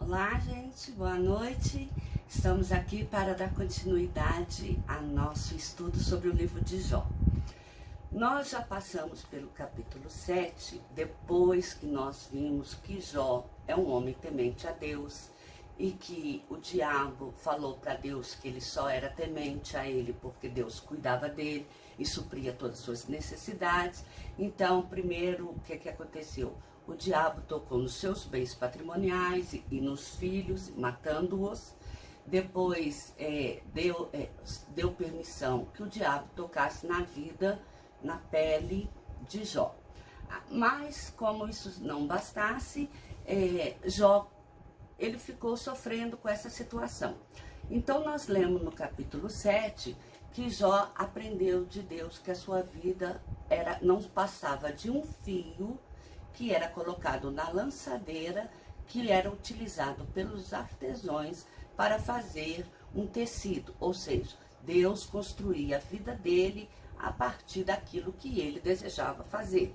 Olá, gente, boa noite. Estamos aqui para dar continuidade ao nosso estudo sobre o livro de Jó. Nós já passamos pelo capítulo 7, depois que nós vimos que Jó é um homem temente a Deus e que o diabo falou para Deus que ele só era temente a ele porque Deus cuidava dele e supria todas as suas necessidades. Então, primeiro, o que aconteceu? O diabo tocou nos seus bens patrimoniais e nos filhos, matando-os. Depois deu permissão que o diabo tocasse na vida, na pele de Jó. Mas, como isso não bastasse, Jó ele ficou sofrendo com essa situação. Então, nós lemos no capítulo 7 que Jó aprendeu de Deus que a sua vida não passava de um fio que era colocado na lançadeira, que era utilizado pelos artesãos para fazer um tecido. Ou seja, Deus construía a vida dele a partir daquilo que ele desejava fazer.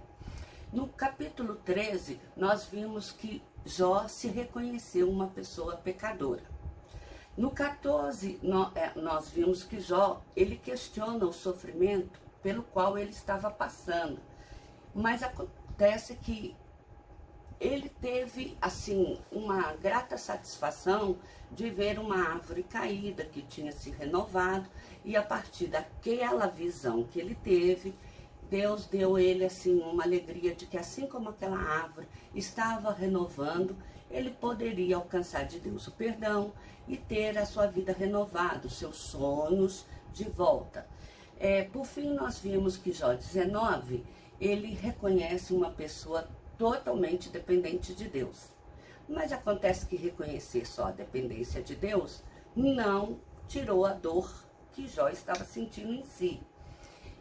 No capítulo 13, nós vimos que Jó se reconheceu uma pessoa pecadora. No 14, nós vimos que Jó, ele questiona o sofrimento pelo qual ele estava passando. Mas acontece que ele teve, assim, uma grata satisfação de ver uma árvore caída que tinha se renovado, e a partir daquela visão que ele teve, Deus deu ele, assim, uma alegria de que assim como aquela árvore estava renovando, ele poderia alcançar de Deus o perdão e ter a sua vida renovada, os seus sonhos de volta. Por fim, nós vimos que Jó 19, ele reconhece uma pessoa totalmente dependente de Deus. Mas acontece que reconhecer só a dependência de Deus não tirou a dor que Jó estava sentindo em si.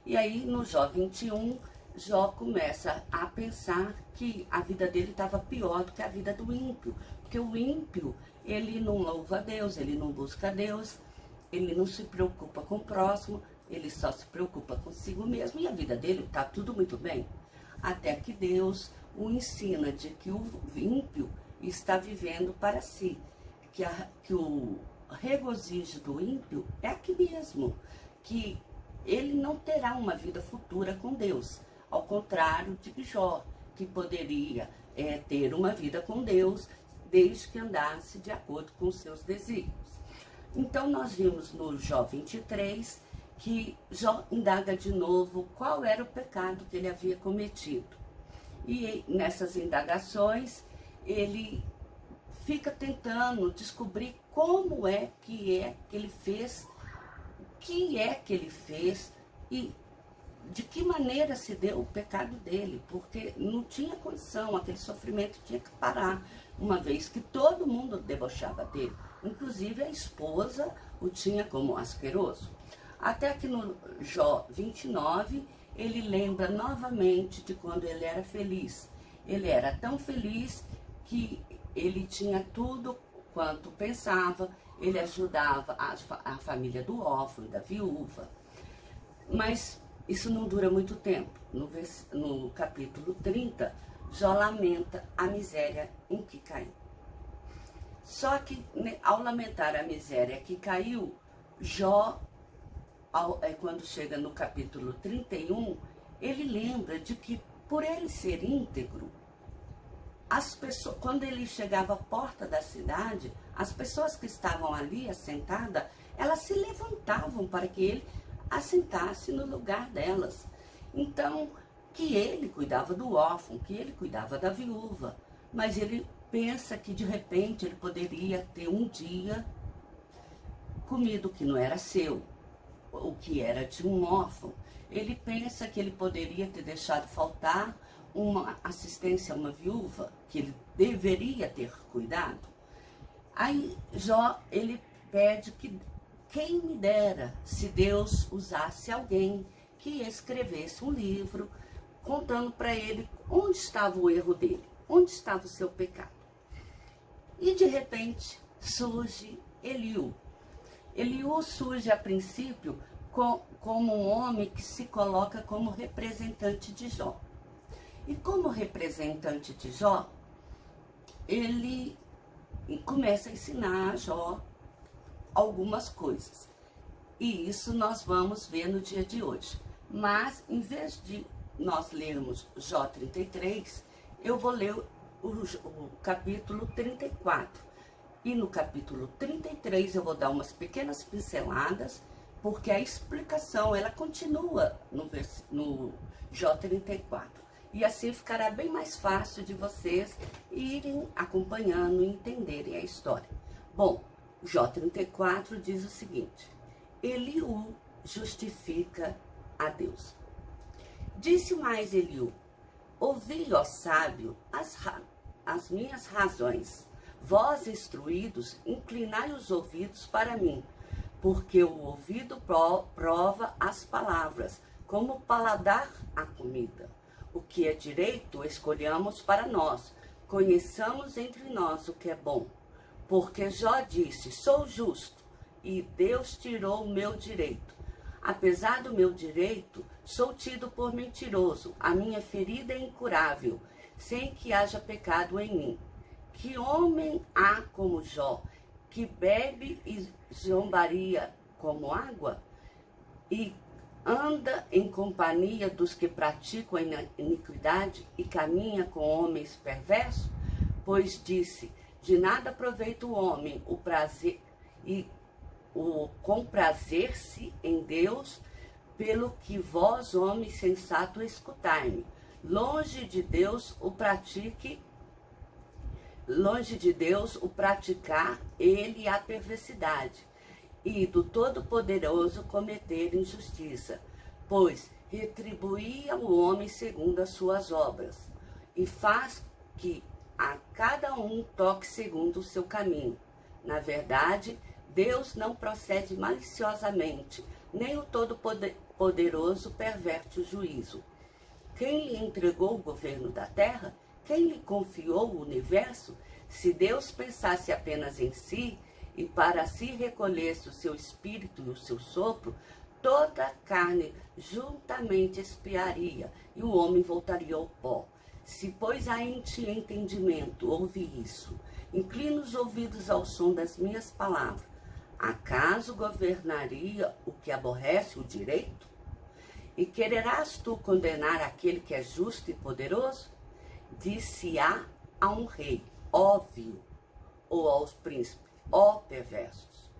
E aí, no Jó 21, Jó começa a pensar que a vida dele estava pior do que a vida do ímpio. Porque o ímpio, ele não louva a Deus, ele não busca a Deus, ele não se preocupa com o próximo, ele só se preocupa consigo mesmo, e a vida dele está tudo muito bem. Até que Deus o ensina de que o ímpio está vivendo para si, que o regozijo do ímpio é aqui mesmo, que ele não terá uma vida futura com Deus, ao contrário de Jó, que poderia ter uma vida com Deus, desde que andasse de acordo com os seus desígnios. Então nós vimos no Jó 23 que Jó indaga de novo qual era o pecado que ele havia cometido. E nessas indagações, ele fica tentando descobrir como que ele fez, o que ele fez e de que maneira se deu o pecado dele, porque não tinha condição, aquele sofrimento tinha que parar, uma vez que todo mundo debochava dele, inclusive a esposa o tinha como asqueroso. Até que no Jó 29, ele lembra novamente de quando ele era feliz. Ele era tão feliz que ele tinha tudo quanto pensava, ele ajudava a família do órfão e da viúva. Mas isso não dura muito tempo. No capítulo 30, Jó lamenta a miséria em que caiu. Só que, ao lamentar a miséria que caiu, Jó, quando chega no capítulo 31, ele lembra de que, por ele ser íntegro, as pessoas, quando ele chegava à porta da cidade, as pessoas que estavam ali assentadas, elas se levantavam para que ele assentasse no lugar delas. Então, que ele cuidava do órfão, que ele cuidava da viúva, mas ele pensa que de repente ele poderia ter um dia comido o que não era seu, o que era de um órfão. Ele pensa que ele poderia ter deixado faltar uma assistência a uma viúva, que ele deveria ter cuidado. Aí Jó, ele pede que quem me dera se Deus usasse alguém que escrevesse um livro contando para ele onde estava o erro dele, onde estava o seu pecado. E de repente surge Eliú. Eliú surge a princípio como um homem que se coloca como representante de Jó. E como representante de Jó, ele começa a ensinar a Jó algumas coisas. E isso nós vamos ver no dia de hoje. Mas, em vez de nós lermos Jó 33, eu vou ler o capítulo 34. E no capítulo 33 eu vou dar umas pequenas pinceladas, porque a explicação ela continua no Jó 34. E assim ficará bem mais fácil de vocês irem acompanhando e entenderem a história. Bom, Jó 34 diz o seguinte: Eliú justifica a Deus. Disse mais Eliú: ouvi, ó sábio, as minhas razões. Vós, instruídos, inclinai os ouvidos para mim, porque o ouvido prova as palavras, como o paladar a comida. O que é direito, escolhamos para nós, conheçamos entre nós o que é bom. Porque Jó disse: sou justo, e Deus tirou o meu direito. Apesar do meu direito, sou tido por mentiroso, a minha ferida é incurável, sem que haja pecado em mim. Que homem há como Jó, que bebe e zombaria como água, e anda em companhia dos que praticam a iniquidade e caminha com homens perversos? Pois disse: de nada aproveita o homem o prazer e o comprazer-se em Deus, pelo que vós, homens sensatos, escutai-me. Longe de Deus o praticar ele a perversidade, e do Todo-Poderoso cometer injustiça, pois retribuía o homem segundo as suas obras, e faz que a cada um toque segundo o seu caminho. Na verdade, Deus não procede maliciosamente, nem o Todo-Poderoso perverte o juízo. Quem lhe entregou o governo da terra? Quem lhe confiou o universo? Se Deus pensasse apenas em si, e para si recolhesse o seu espírito e o seu sopro, toda a carne juntamente expiaria, e o homem voltaria ao pó. Se, pois, há em ti entendimento, ouve isso. Inclina os ouvidos ao som das minhas palavras. Acaso governaria o que aborrece o direito? E quererás tu condenar aquele que é justo e poderoso? Disse-á a um rei, óbvio, ou aos príncipes, ó perversos.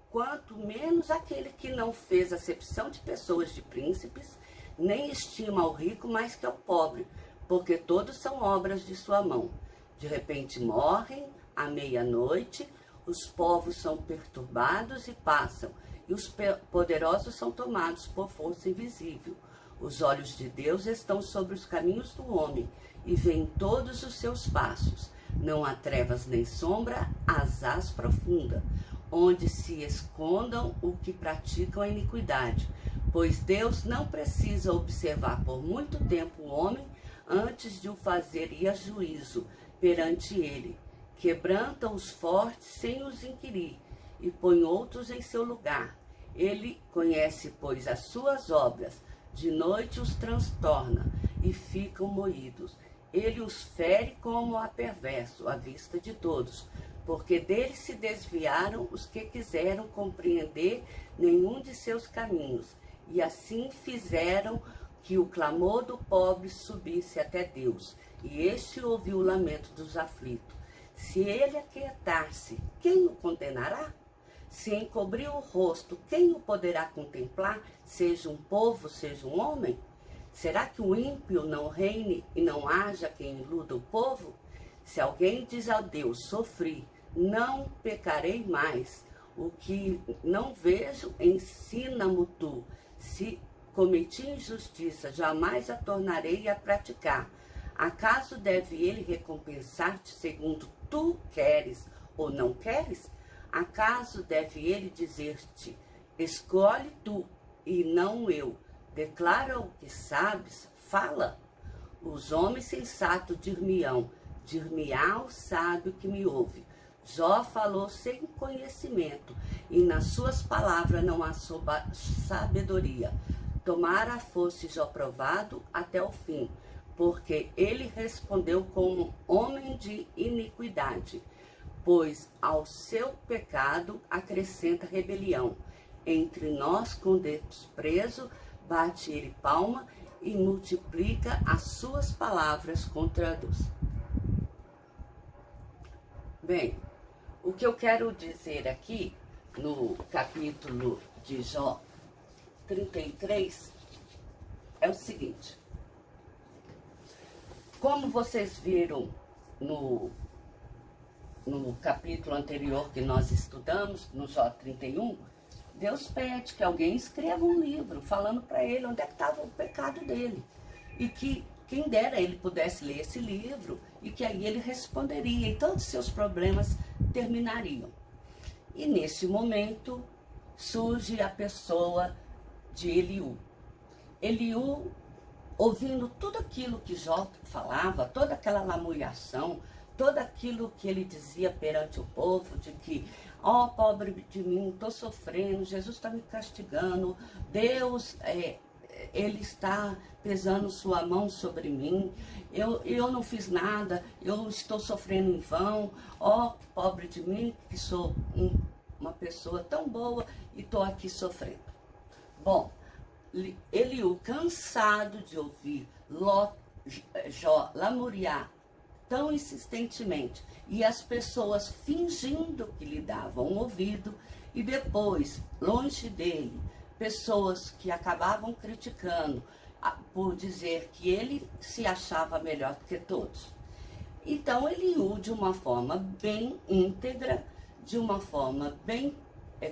Quanto menos aquele que não fez acepção de pessoas de príncipes, nem estima o rico mais que o pobre, porque todos são obras de sua mão. De repente morrem, à meia-noite, os povos são perturbados e passam, e os poderosos são tomados por força invisível. Os olhos de Deus estão sobre os caminhos do homem, e veem todos os seus passos. Não há trevas nem sombra, asaz profunda, onde se escondam o que praticam a iniquidade. Pois Deus não precisa observar por muito tempo o homem, antes de o fazer ir a juízo perante ele. Quebranta os fortes sem os inquirir, e põe outros em seu lugar. Ele conhece, pois, as suas obras, de noite os transtorna, e ficam moídos. Ele os fere como a perverso, à vista de todos, porque dele se desviaram os que quiseram compreender nenhum de seus caminhos, e assim fizeram que o clamor do pobre subisse até Deus, e este ouviu o lamento dos aflitos. Se ele aquietar-se, quem o condenará? Se encobrir o rosto, quem o poderá contemplar? Seja um povo, seja um homem? Será que o ímpio não reine e não haja quem iluda o povo? Se alguém diz a Deus: sofri, não pecarei mais. O que não vejo, ensina-mo tu. Se cometi injustiça, jamais a tornarei a praticar. Acaso deve ele recompensar-te segundo tu queres ou não queres? Acaso deve ele dizer-te: escolhe tu e não eu? Declara o que sabes, fala. Os homens sensatos dir-me-á o sábio que me ouve. Jó falou sem conhecimento, e nas suas palavras não há sabedoria. Tomara fosse Jó provado até o fim, porque ele respondeu como homem de iniquidade. pois ao seu pecado acrescenta rebelião. Entre nós com desprezo bate ele palma e multiplica as suas palavras contra Deus. Bem, o que eu quero dizer aqui, no capítulo de Jó 33, é o seguinte. Como vocês viram no capítulo anterior que nós estudamos, no Jó 31, Deus pede que alguém escreva um livro falando para ele onde é que estava o pecado dele. E que quem dera ele pudesse ler esse livro e que aí ele responderia e todos os seus problemas terminariam. E nesse momento surge a pessoa de Eliú. Eliú, ouvindo tudo aquilo que Jó falava, toda aquela lamuriação, tudo aquilo que ele dizia perante o povo, de que, ó, pobre de mim, estou sofrendo, Jesus está me castigando, Deus, ele está pesando sua mão sobre mim, eu não fiz nada, eu estou sofrendo em vão, ó, pobre de mim, que sou uma pessoa tão boa e estou aqui sofrendo. Bom, Eliú, cansado de ouvir Jó lamuriar tão insistentemente e as pessoas fingindo que lhe davam ouvido, e depois, longe dele, pessoas que acabavam criticando por dizer que ele se achava melhor que todos. Então Eliú, de uma forma bem íntegra, de uma forma bem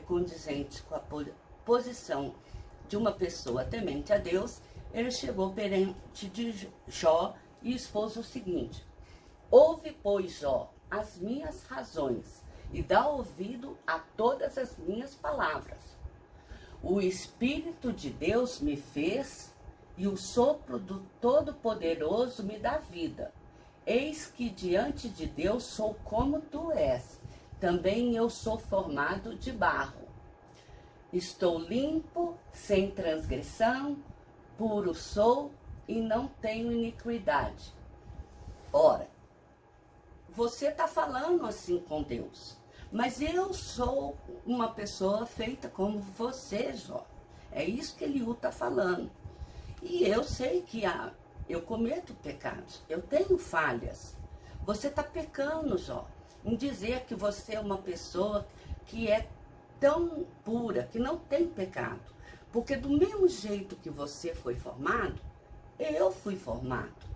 condizente com a posição de uma pessoa temente a Deus, ele chegou perante de Jó e expôs o seguinte: ouve, pois, Jó, as minhas razões e dá ouvido a todas as minhas palavras. O Espírito de Deus me fez e o sopro do Todo-Poderoso me dá vida. Eis que diante de Deus sou como tu és, também eu sou formado de barro. Estou limpo, sem transgressão, puro sou e não tenho iniquidade. Ora, você está falando assim com Deus, mas eu sou uma pessoa feita como você, Jó. É isso que Eliú está falando. E eu sei que eu cometo pecados, eu tenho falhas. Você está pecando, Jó, em dizer que você é uma pessoa que é tão pura, que não tem pecado. Porque do mesmo jeito que você foi formado, eu fui formado.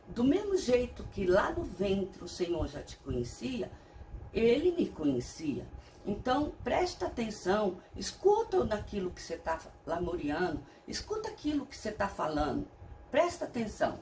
Do mesmo jeito que lá no ventre o Senhor já te conhecia, ele me conhecia. Então, presta atenção, escuta naquilo que você está lamuriando, escuta aquilo que você está falando, presta atenção.